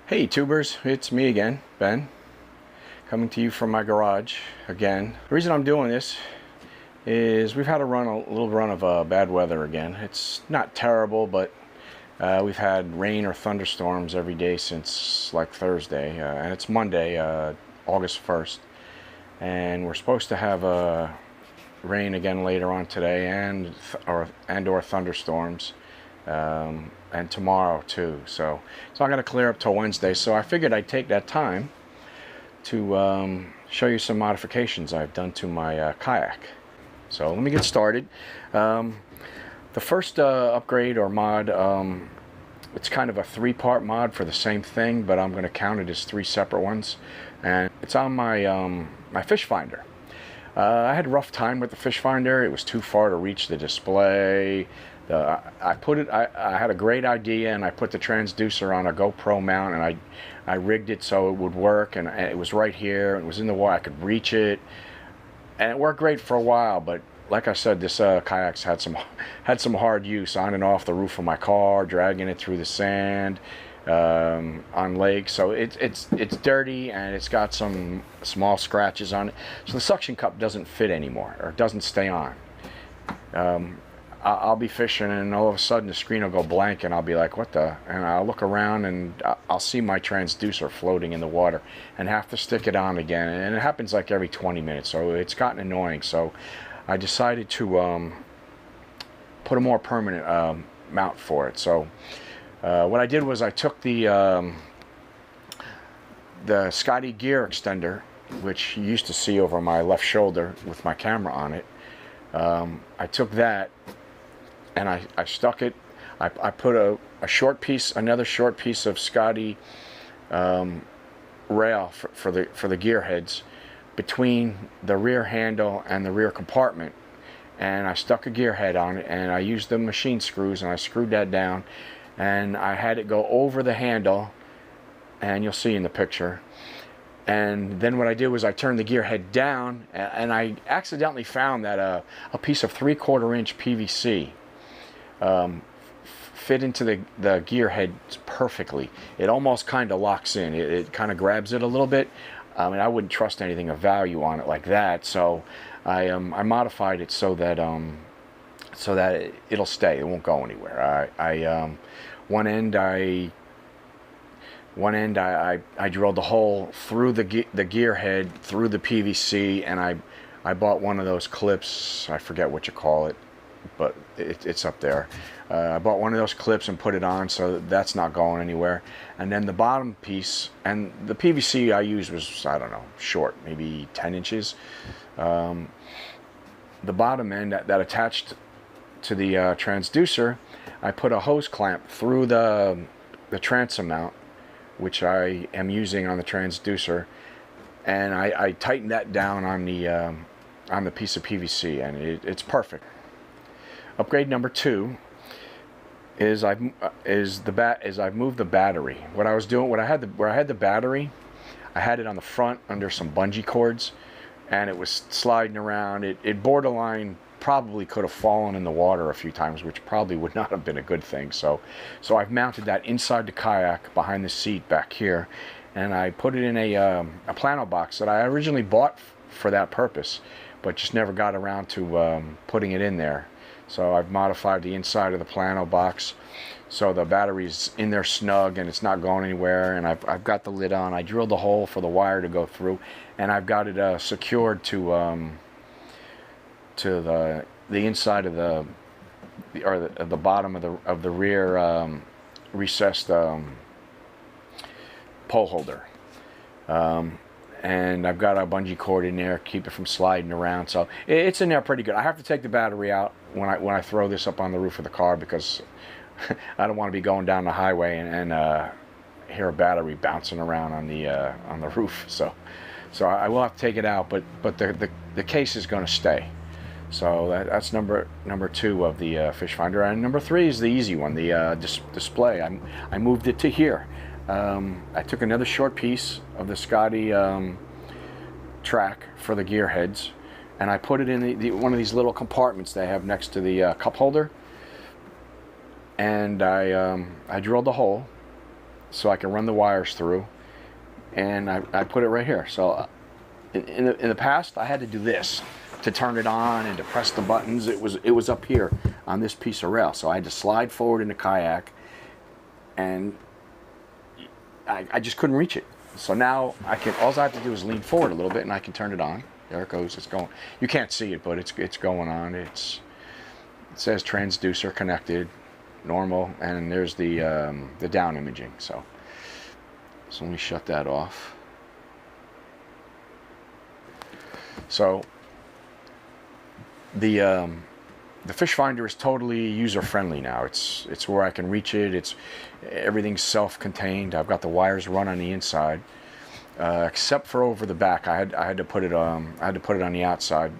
Hey tubers, it's me again, Ben, coming to you from my garage again. The reason I'm doing this is we've had a little run of bad weather again. It's not terrible, but we've had rain or thunderstorms every day since like Thursday, and it's Monday, August 1st, and we're supposed to have rain again later on today, and or thunderstorms. And tomorrow too, so it's not going to clear up till Wednesday, so I figured I'd take that time to show you some modifications I've done to my kayak. So let me get started. The first upgrade or mod, it's kind of a three-part mod for the same thing, but I'm going to count it as three separate ones, and it's on my my fish finder. I had a rough time with the fish finder. It was too far to reach the display. I had a great idea, and I put the transducer on a GoPro mount, and I rigged it so it would work, and it was right here. It was in the water. I could reach it, and it worked great for a while. But like I said, this kayak's had some hard use on and off the roof of my car, dragging it through the sand on lakes. So it's dirty, and it's got some small scratches on it. So the suction cup doesn't fit anymore, or doesn't stay on. I'll be fishing, and all of a sudden the screen will go blank, and I'll be like, what the? And I'll look around, and I'll see my transducer floating in the water and have to stick it on again. And it happens like every 20 minutes, so it's gotten annoying. So I decided to put a more permanent mount for it. So what I did was I took the Scotty gear extender, which you used to see over my left shoulder with my camera on it. I took that, and I stuck it. I put another short piece of Scotty rail for the gear heads between the rear handle and the rear compartment, and I stuck a gear head on it, and I used the machine screws, and I screwed that down, and I had it go over the handle, and you'll see in the picture. And then what I did was I turned the gear head down, and I accidentally found that a piece of 3/4 inch PVC fit into the gear head perfectly. It almost kind of locks in. It kind of grabs it a little bit. And I wouldn't trust anything of value on it like that, so I modified it so that it'll stay. It won't go anywhere. One end I drilled a hole through the gear head, through the PVC, and I bought one of those clips. I forget what you call it, but it's up there. I bought one of those clips and put it on, so that's not going anywhere. And then the bottom piece, and the PVC I used was, I don't know, short, maybe 10 inches. The bottom end that attached to the transducer, I put a hose clamp through the transom mount, which I am using on the transducer, and I tightened that down on the piece of PVC, and it's perfect. Upgrade number 2 is I've moved the battery. What I was doing, where I had the battery, I had it on the front under some bungee cords, and it was sliding around. It borderline probably could have fallen in the water a few times, which probably would not have been a good thing. So I've mounted that inside the kayak behind the seat back here, and I put it in a plano box that I originally bought for that purpose, but just never got around to putting it in there. So I've modified the inside of the plano box so the battery's in there snug and it's not going anywhere, and I've got the lid on. I drilled a hole for the wire to go through, and I've got it secured to the inside of the bottom of the rear recessed pole holder. And I've got a bungee cord in there, keep it from sliding around. So it's in there pretty good. I have to take the battery out when I throw this up on the roof of the car, because I don't want to be going down the highway and hear a battery bouncing around on the roof. So I will have to take it out, but the case is going to stay. So that's number 2 of the fish finder. And number 3 is the easy one, the display. I moved it to here. I took another short piece of the Scotty track for the gear heads, and I put it in one of these little compartments they have next to the cup holder, and I drilled a hole so I can run the wires through, and I put it right here. So in the past, I had to do this to turn it on and to press the buttons. It was up here on this piece of rail, so I had to slide forward in the kayak, and I just couldn't reach it. So now all I have to do is lean forward a little bit, and I can turn it on. There it goes. It's going. You can't see it, but it's going on. It says transducer connected, normal, and there's the down imaging. So let me shut that off. So the fish finder is totally user friendly now. It's where I can reach it. Everything's self-contained. I've got the wires run on the inside, except for over the back. I had to put it on the outside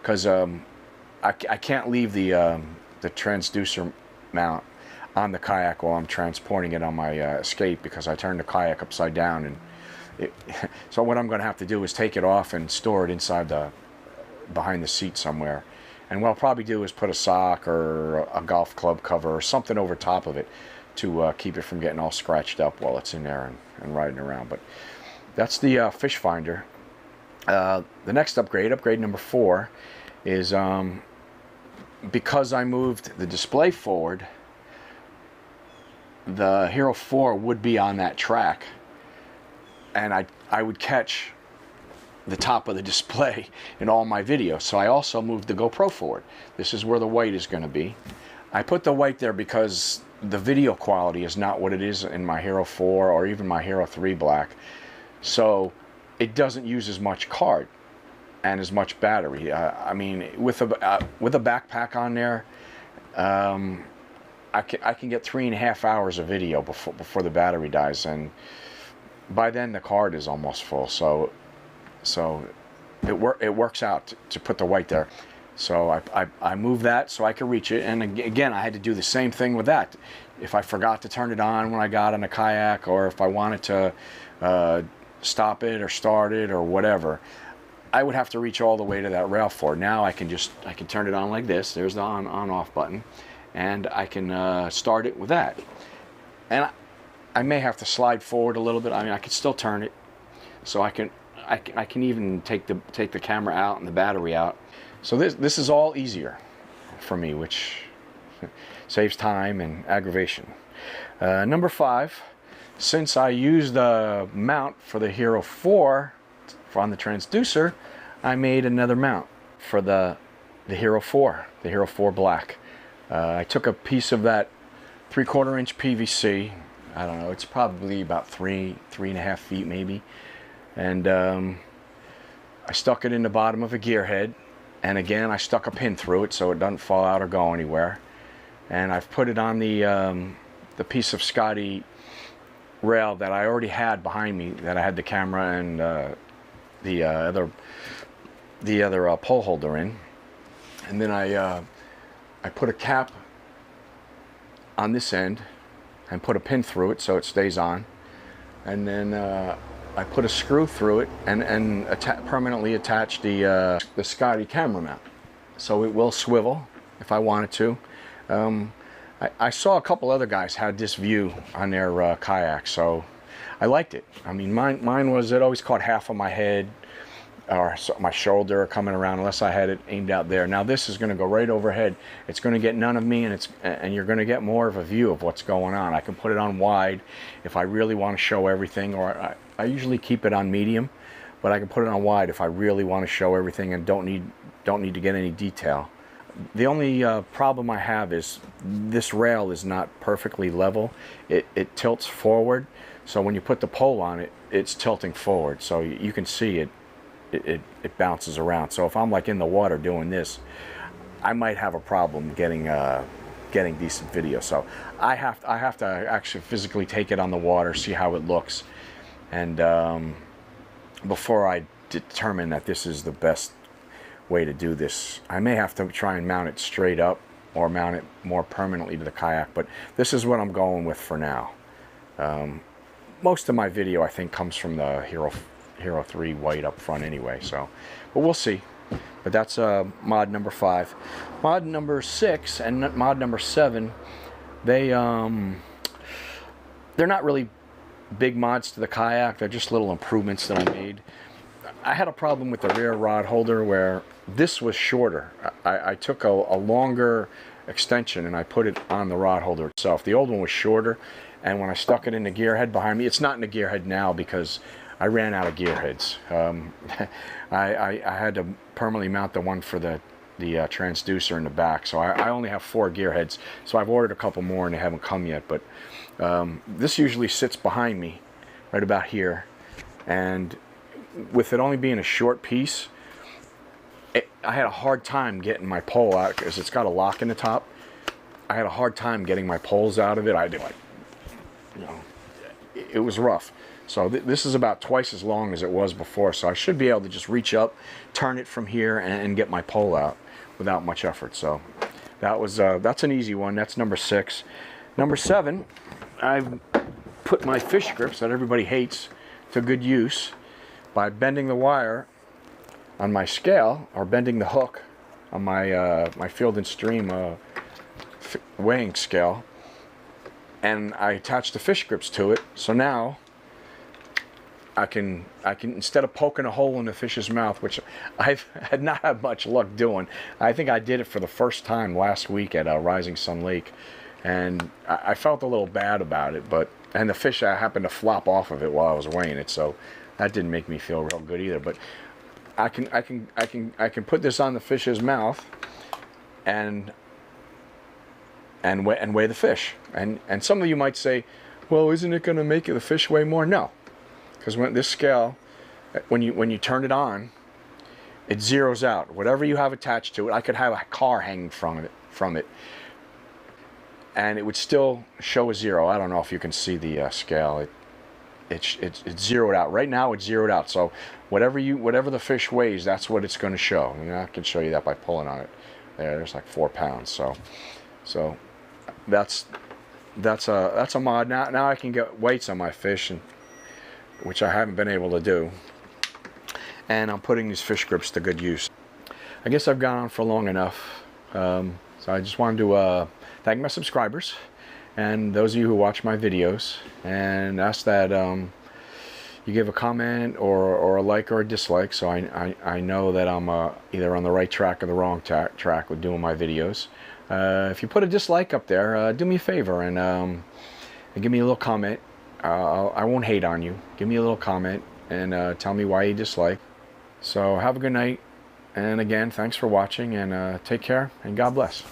because I can't leave the transducer mount on the kayak while I'm transporting it on my escape, because I turned the kayak upside down, and so what I'm going to have to do is take it off and store it inside behind the seat somewhere. And what I'll probably do is put a sock or a golf club cover or something over top of it to keep it from getting all scratched up while it's in there and riding around. But that's the fish finder. The next upgrade number 4, is because I moved the display forward, the Hero 4 would be on that track, and I would catch the top of the display in all my videos. So I also moved the GoPro forward. This is where the white is going to be. I put the white there because the video quality is not what it is in my Hero 4 or even my Hero 3 Black. So it doesn't use as much card and as much battery. I mean, with a backpack on there, I can get 3.5 hours of video before the battery dies, and by then the card is almost full. So it works out to put the white there. So I moved that so I could reach it, and again I had to do the same thing with that. If I forgot to turn it on when I got on a kayak, or if I wanted to stop it or start it or whatever, I would have to reach all the way to that rail for it. Now I can turn it on like this. There's the on/off button, and I can start it with that. And I may have to slide forward a little bit. I mean, I can still turn it, so I can even take the camera out and the battery out. So this is all easier for me, which saves time and aggravation. Number 5, since I used the mount for the Hero 4 on the transducer, I made another mount for the Hero 4, the Hero 4 Black. I took a piece of that 3/4 inch PVC. I don't know, it's probably about 3.5 feet maybe. And I stuck it in the bottom of a gearhead, and again I stuck a pin through it so it doesn't fall out or go anywhere. And I've put it on the piece of Scotty rail that I already had behind me, that I had the camera and the other pole holder in. And then I put a cap on this end and put a pin through it so it stays on, and then I put a screw through it and permanently attach the Scotty camera mount, so it will swivel if I wanted to. I saw a couple other guys had this view on their kayak, so I liked it. I mean, mine was, it always caught half of my head or my shoulder coming around, unless I had it aimed out there. Now this is going to go right overhead. It's going to get none of me, and you're going to get more of a view of what's going on. I can put it on wide if I really want to show everything, or I usually keep it on medium, but I can put it on wide if I really want to show everything and don't need to get any detail. The only problem I have is this rail is not perfectly level. It tilts forward, so when you put the pole on it, it's tilting forward, so you can see it bounces around. So if I'm like in the water doing this, I might have a problem getting decent video. So I have to actually physically take it on the water, see how it looks, and before I determine that this is the best way to do this. I may have to try and mount it straight up or mount it more permanently to the kayak, but this is what I'm going with for now. Most of my video, I think, comes from the Hero 3 white up front anyway, so, but we'll see. But that's mod number 5. Mod number 6 and mod number 7, they're not really big mods to the kayak. They're just little improvements that I made. I had a problem with the rear rod holder where this was shorter. I took a longer extension and I put it on the rod holder itself. The old one was shorter, and when I stuck it in the gear head behind me, it's not in the gear head now because I ran out of gear heads. I had to permanently mount the one for the transducer in the back, so I only have 4 gear heads. So I've ordered a couple more and they haven't come yet, but this usually sits behind me right about here, and with it only being a short piece, I had a hard time getting my pole out because it's got a lock in the top. I had a hard time getting my poles out of it. I did, like, you know, it was rough. So this is about twice as long as it was before, so I should be able to just reach up, turn it from here, and get my pole out without much effort. So that's an easy one. That's number 6. Number 7, I've put my fish grips that everybody hates to good use by bending the wire on my scale, or bending the hook on my my Field and Stream weighing scale, and I attached the fish grips to it. So now I can instead of poking a hole in the fish's mouth, which I've had not had much luck doing. I think I did it for the first time last week at Rising Sun Lake, and I felt a little bad about it. And the fish happened to flop off of it while I was weighing it, so that didn't make me feel real good either. But I can put this on the fish's mouth and weigh the fish. And some of you might say, well, isn't it going to make the fish weigh more? No, because when this scale, when you turn it on, it zeroes out whatever you have attached to it. I could have a car hanging from it, and it would still show a 0. I don't know if you can see the scale. It's zeroed out. Right now it's zeroed out. So whatever the fish weighs, that's what it's going to show. And I can show you that by pulling on it. There's like 4 pounds. So that's a mod. Now I can get weights on my fish, which I haven't been able to do. And I'm putting these fish grips to good use. I guess I've gone on for long enough. So I just wanted to thank my subscribers and those of you who watch my videos, and ask that you give a comment or a like or a dislike, so I know that I'm either on the right track or the wrong track with doing my videos. If you put a dislike up there, do me a favor and give me a little comment. I won't hate on you. Give me a little comment and tell me why you dislike. So have a good night, and again, thanks for watching, and take care, and God bless.